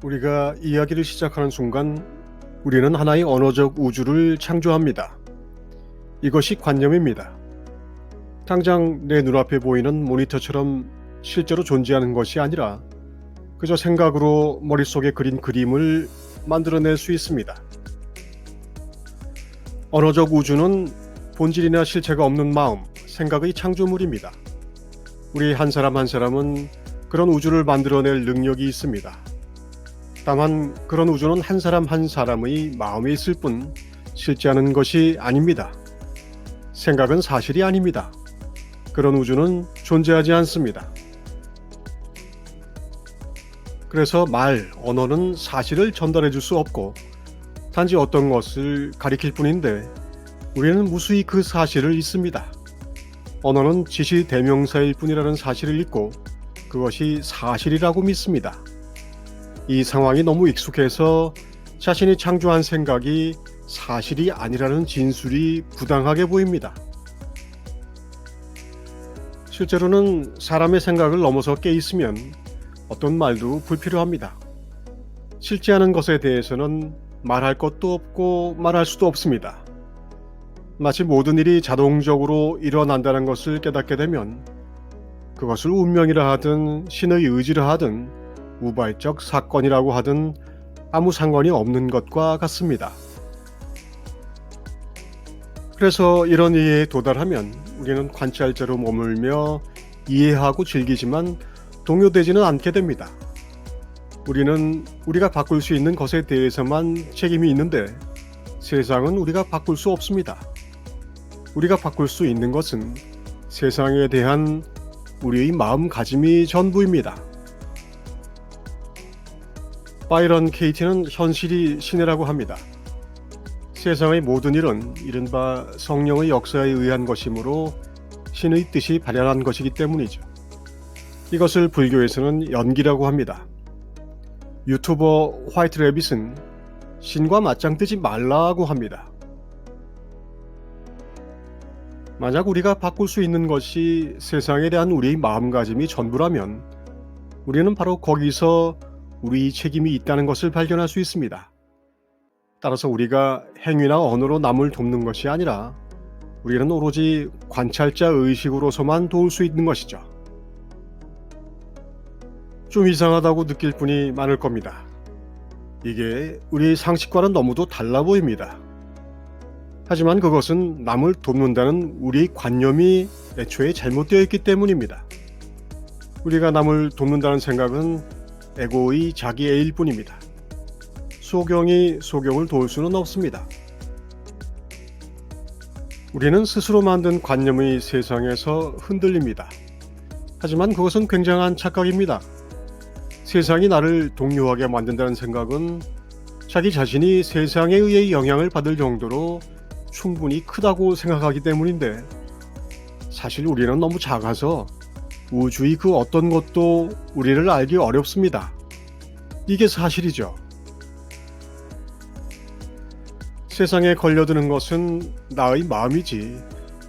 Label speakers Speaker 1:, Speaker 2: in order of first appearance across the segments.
Speaker 1: 우리가 이야기를 시작하는 순간 우리는 하나의 언어적 우주를 창조합니다. 이것이 관념입니다. 당장 내 눈앞에 보이는 모니터처럼 실제로 존재하는 것이 아니라 그저 생각으로 머릿속에 그린 그림을 만들어낼 수 있습니다. 언어적 우주는 본질이나 실체가 없는 마음, 생각의 창조물입니다. 우리 한 사람 한 사람은 그런 우주를 만들어낼 능력이 있습니다. 다만 그런 우주는 한 사람 한 사람의 마음에 있을 뿐 실제하는 것이 아닙니다. 생각은 사실이 아닙니다. 그런 우주는 존재하지 않습니다. 그래서 언어는 사실을 전달해 줄 수 없고 단지 어떤 것을 가리킬 뿐인데 우리는 무수히 그 사실을 잊습니다. 언어는 지시 대명사일 뿐이라는 사실을 잊고 그것이 사실이라고 믿습니다. 이 상황이 너무 익숙해서 자신이 창조한 생각이 사실이 아니라는 진술이 부당하게 보입니다. 실제로는 사람의 생각을 넘어서 깨 있으면 어떤 말도 불필요합니다. 실제하는 것에 대해서는 말할 것도 없고 말할 수도 없습니다. 마치 모든 일이 자동적으로 일어난다는 것을 깨닫게 되면 그것을 운명이라 하든 신의 의지라 하든 우발적 사건이라고 하든 아무 상관이 없는 것과 같습니다. 그래서 이런 이해에 도달하면 우리는 관찰자로 머물며 이해하고 즐기지만 동요되지는 않게 됩니다. 우리는 우리가 바꿀 수 있는 것에 대해서만 책임이 있는데 세상은 우리가 바꿀 수 없습니다. 우리가 바꿀 수 있는 것은 세상에 대한 우리의 마음가짐이 전부입니다. 바이런 케이티는 현실이 신이라고 합니다. 세상의 모든 일은 이른바 성령의 역사에 의한 것이므로 신의 뜻이 발현한 것이기 때문이죠. 이것을 불교에서는 연기라고 합니다. 유튜버 화이트 래빗은 신과 맞짱 뜨지 말라고 합니다. 만약 우리가 바꿀 수 있는 것이 세상에 대한 우리의 마음가짐이 전부라면 우리는 바로 거기서 우리의 책임이 있다는 것을 발견할 수 있습니다. 따라서 우리가 행위나 언어로 남을 돕는 것이 아니라 우리는 오로지 관찰자 의식으로서만 도울 수 있는 것이죠. 좀 이상하다고 느낄 분이 많을 겁니다. 이게 우리의 상식과는 너무도 달라 보입니다. 하지만 그것은 남을 돕는다는 우리의 관념이 애초에 잘못되어 있기 때문입니다. 우리가 남을 돕는다는 생각은 에고의 자기애일 뿐입니다. 소경이 소경을 도울 수는 없습니다. 우리는 스스로 만든 관념의 세상에서 흔들립니다. 하지만 그것은 굉장한 착각입니다. 세상이 나를 동요하게 만든다는 생각은 자기 자신이 세상에 의해 영향을 받을 정도로 충분히 크다고 생각하기 때문인데 사실 우리는 너무 작아서 우주의 그 어떤 것도 우리를 알기 어렵습니다. 이게 사실이죠. 세상에 걸려드는 것은 나의 마음이지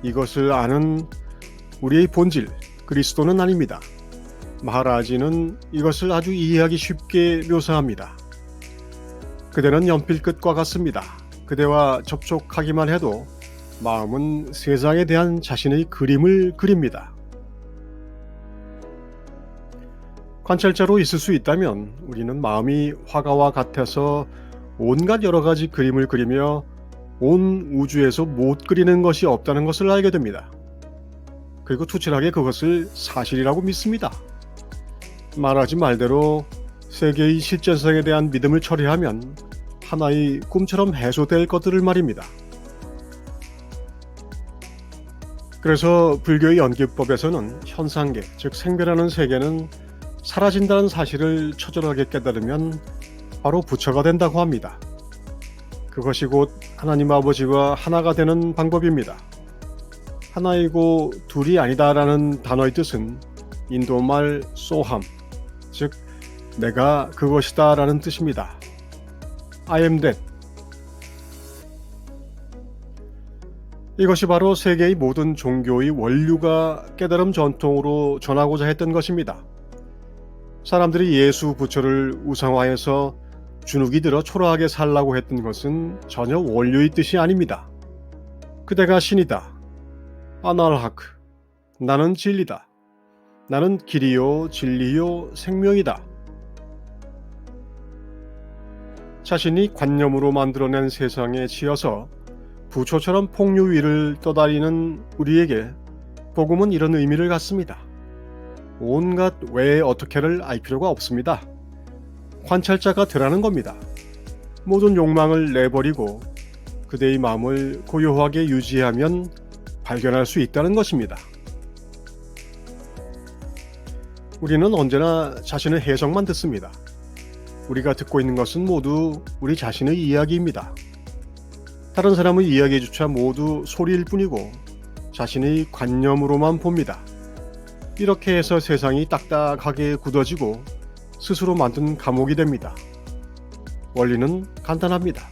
Speaker 1: 이것을 아는 우리의 본질 그리스도는 아닙니다. 마하라지는 이것을 아주 이해하기 쉽게 묘사합니다. 그대는 연필끝과 같습니다. 그대와 접촉하기만 해도 마음은 세상에 대한 자신의 그림을 그립니다. 관찰자로 있을 수 있다면 우리는 마음이 화가와 같아서 온갖 여러 가지 그림을 그리며 온 우주에서 못 그리는 것이 없다는 것을 알게 됩니다. 그리고 투철하게 그것을 사실이라고 믿습니다. 말하지 말대로 세계의 실존성에 대한 믿음을 처리하면 하나의 꿈처럼 해소될 것들을 말입니다. 그래서 불교의 연기법에서는 현상계, 즉 생별하는 세계는 사라진다는 사실을 처절하게 깨달으면 바로 부처가 된다고 합니다. 그것이 곧 하나님 아버지와 하나가 되는 방법입니다. 하나이고 둘이 아니다라는 단어의 뜻은 인도말 소함, 즉 내가 그것이다 라는 뜻입니다. I am that. 이것이 바로 세계의 모든 종교의 원류가 깨달음 전통으로 전하고자 했던 것입니다. 사람들이 예수 부처를 우상화해서 주눅이 들어 초라하게 살라고 했던 것은 전혀 원료의 뜻이 아닙니다. 그대가 신이다. 아날하크. 나는 진리다. 나는 길이요 진리요 생명이다. 자신이 관념으로 만들어낸 세상에 지어서 부초처럼 폭류 위를 떠다니는 우리에게 복음은 이런 의미를 갖습니다. 온갖 왜 어떻게를 알 필요가 없습니다. 관찰자가 되라는 겁니다. 모든 욕망을 내버리고 그대의 마음을 고요하게 유지하면 발견할 수 있다는 것입니다. 우리는 언제나 자신의 해석만 듣습니다. 우리가 듣고 있는 것은 모두 우리 자신의 이야기입니다. 다른 사람의 이야기조차 모두 소리일 뿐이고 자신의 관념으로만 봅니다. 이렇게 해서 세상이 딱딱하게 굳어지고 스스로 만든 감옥이 됩니다. 원리는 간단합니다.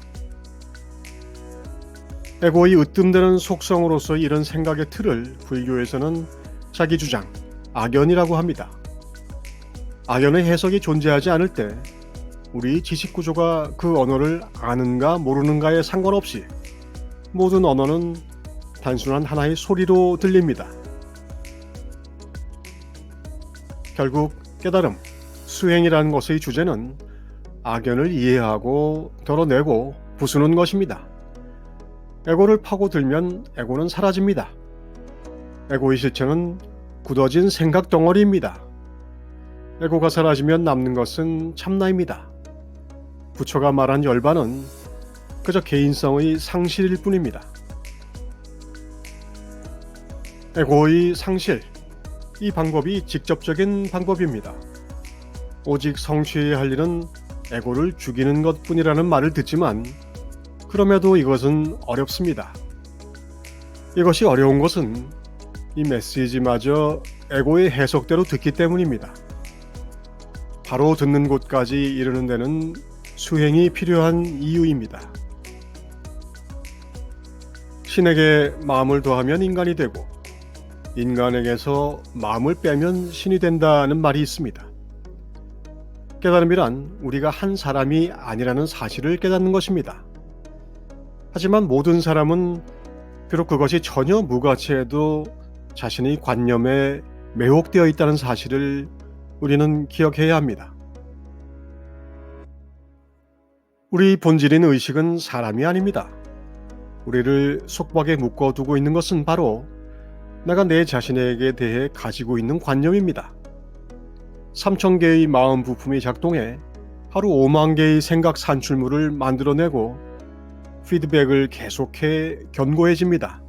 Speaker 1: 에고의 으뜸되는 속성으로서 이런 생각의 틀을 불교에서는 자기 주장, 악연이라고 합니다. 악연의 해석이 존재하지 않을 때 우리 지식구조가 그 언어를 아는가 모르는가에 상관없이 모든 언어는 단순한 하나의 소리로 들립니다. 결국 깨달음, 수행이라는 것의 주제는 악연을 이해하고 덜어내고 부수는 것입니다. 에고를 파고들면 에고는 사라집니다. 에고의 실체는 굳어진 생각 덩어리입니다. 에고가 사라지면 남는 것은 참나입니다. 부처가 말한 열반은 그저 개인성의 상실일 뿐입니다. 에고의 상실, 이 방법이 직접적인 방법입니다. 오직 성취해야 할 일은 에고를 죽이는 것뿐이라는 말을 듣지만 그럼에도 이것은 어렵습니다. 이것이 어려운 것은 이 메시지마저 에고의 해석대로 듣기 때문입니다. 바로 듣는 곳까지 이르는 데는 수행이 필요한 이유입니다. 신에게 마음을 더하면 인간이 되고 인간에게서 마음을 빼면 신이 된다는 말이 있습니다. 깨달음이란 우리가 한 사람이 아니라는 사실을 깨닫는 것입니다. 하지만 모든 사람은 비록 그것이 전혀 무가치해도 자신의 관념에 매혹되어 있다는 사실을 우리는 기억해야 합니다. 우리 본질인 의식은 사람이 아닙니다. 우리를 속박에 묶어두고 있는 것은 바로 내가 내 자신에게 대해 가지고 있는 관념입니다. 3000개의 마음 부품이 작동해 하루 5만 개의 생각 산출물을 만들어내고 피드백을 계속해 견고해집니다.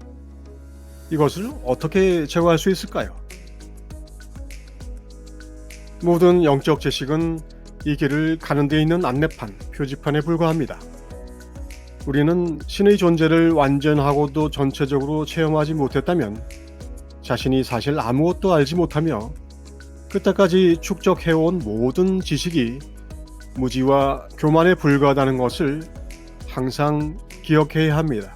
Speaker 1: 이것을 어떻게 제거할 수 있을까요? 모든 영적 지식은 이 길을 가는 데 있는 안내판, 표지판에 불과합니다. 우리는 신의 존재를 완전하고도 전체적으로 체험하지 못했다면 자신이 사실 아무것도 알지 못하며 그때까지 축적해온 모든 지식이 무지와 교만에 불과하다는 것을 항상 기억해야 합니다.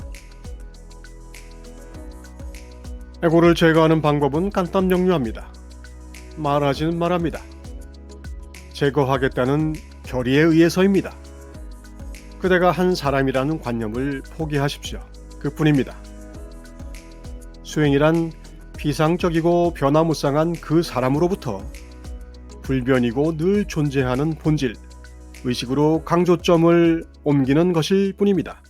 Speaker 1: 에고를 제거하는 방법은 간단명료합니다. 말하지는 말합니다. 제거하겠다는 결의에 의해서입니다. 그대가 한 사람이라는 관념을 포기하십시오. 그뿐입니다. 수행이란 비상적이고 변화무쌍한 그 사람으로부터 불변이고 늘 존재하는 본질, 의식으로 강조점을 옮기는 것일 뿐입니다.